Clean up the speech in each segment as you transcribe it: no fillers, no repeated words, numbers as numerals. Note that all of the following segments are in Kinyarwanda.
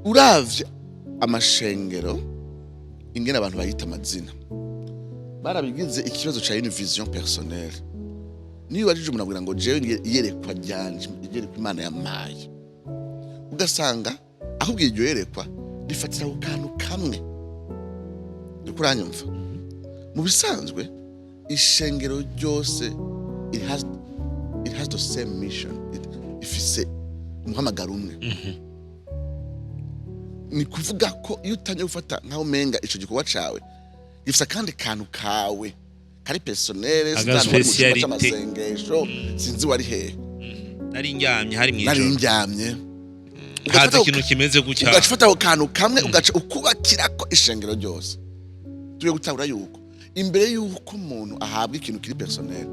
uravye amashengero ingene abantu bayita amazina barabigize ikibazo ca une vision personnelle. Niyo wajije umuntu abwira ngo jewe yerekwa ryanje yerekwa Imana yamaye, ugasanga ahubwiye iryo yerekwa rifatira ku kantu kamwe. Uriko uranyumva? Mu bisanzwe ishengero ryose it has the same mission. Ifise umuhamagaro umwe. Ni kuvuga ko iyo utanye gufata nkaho menga ico gikorwa cawe gifise kandi kantu kawe kari personnel sinzi wari hehe nari njyamye hari mwijoro nari njyamye haza ikintu kimeze gutya ugafata aho kantu kamwe ugaca ukubakirako ishengero ryose. Tuye gutahura yuko imbere yuko umuntu ahabwa ikintu kiri personnel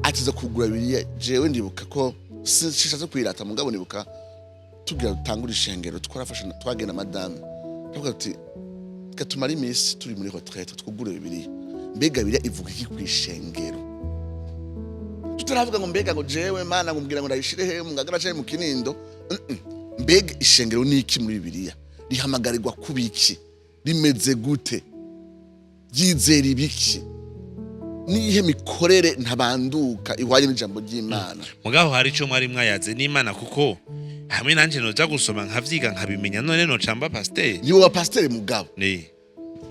atiza kugura biriya. Jewe ndibuka ko shishaze kwirata mugabo nibuka tugira utangura ishengero twagenda madame tuvuga ati gatumara iminsi turi muri retraite twugure bibiri mbega biriya ivuga iki kwishengero. Tutaravuga ngo mbega ngo jewe mana ngumbwira ngo ndayishire he mugagara cyane mu kinindo. Mbega ishengero ni iki muri bibiriya? Rihamagarirwa kubiki? Rimeze gute? Ryizera ibiki? Nihe mikorere ntabanduka ihwaye n'ijambo ry'Imana? Mugaho hari cyo mwari mwayaze n'Imana kuko hamwe nanje noja gusoma nkavyiga nkabimenya none no camba pasteur. Ni wa pasteur mugabo. Ne.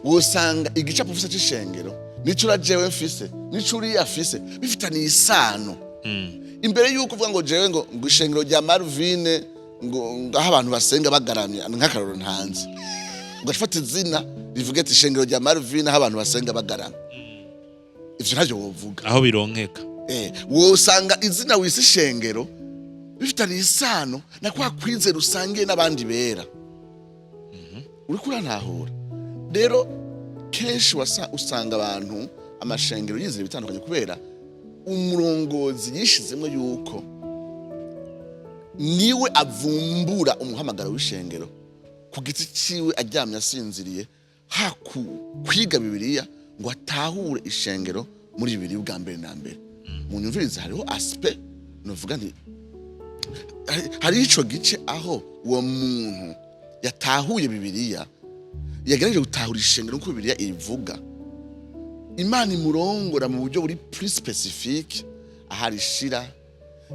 Wosanga igicapo ufise c'ishengero nico urajewe mfise nico uri afise bifitaniye isano. Imbere yuko uvuga ngo jewe ngo ishengero rya Marvine ngo aho abantu basenga bagaramye nk'akaroro ntanze. Ugafata izina rivuga ati ishengero rya Marvine aho abantu basenga bagaramye. Ivyo ntavyo wovuga. Aho bironkeka. Wosanga izina wise ishengero bifitaniye isano na kwa kwizera usangiye n'abandi bera. Uri kurantahura. Rero kenshi usanga abantu amashengero yizera bitandukanye kubera umurongozi yishizemo yuko niwe avumbura umuhamagaro w'ishengero ku giti ciwe aryamye asinziriye kwiga Bibiliya ngo atahure ishengero muri Bibiliya bwa mbere na mbere. Mu nyumvirize hariho aspect novuga nti hari ico gice aho uwo muntu yatahuye Bibiliya yagerageje gutahura ishengero nko Bibiliya ivuga. Imana imurongora mu buryo buri plus specifique aharishira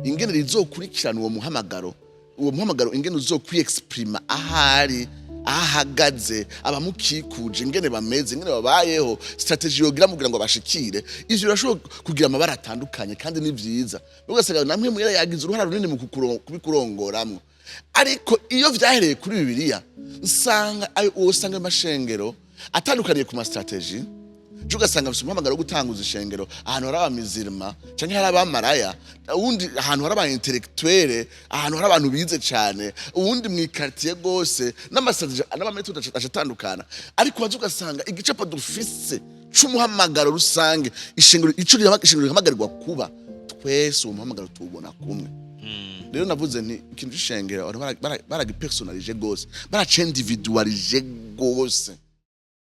ingene rizokurikirana uwo muhamagaro ingene uzokwiexprima ahari ahagaze abamukikuje ingene bameze ingene babayeho strategy yogira mugira ngo bashikire. Ivyo birashobora kugira amabara atandukanye kandi ni vyiza. Ugasanga namwe mwera yagize uruhara runini mu kubikurongoramwo. Ariko iyo vyahereye kuri Bibiliya usanga amashengero atandukaniye ku ma strategy. Ugasanga bifite umuhamagaro gutanguza ishengero ahantu hari abamizirima canke hari abamaraya, uwundi ahantu hari abaintellectuelle, ahantu hari abantu bize cyane, uwundi mu quartier gose n'amastrategy n'abametode acatandukana. Ariko baje ugasanga igicapo dufise c'umuhamagaro rusange ishengero ishengero rihamagarirwa kuba twese umuhamagaro tubona kumwe. Rero navuze nti ikintu c'ishengero baragipersonalije gose baracendividualije gose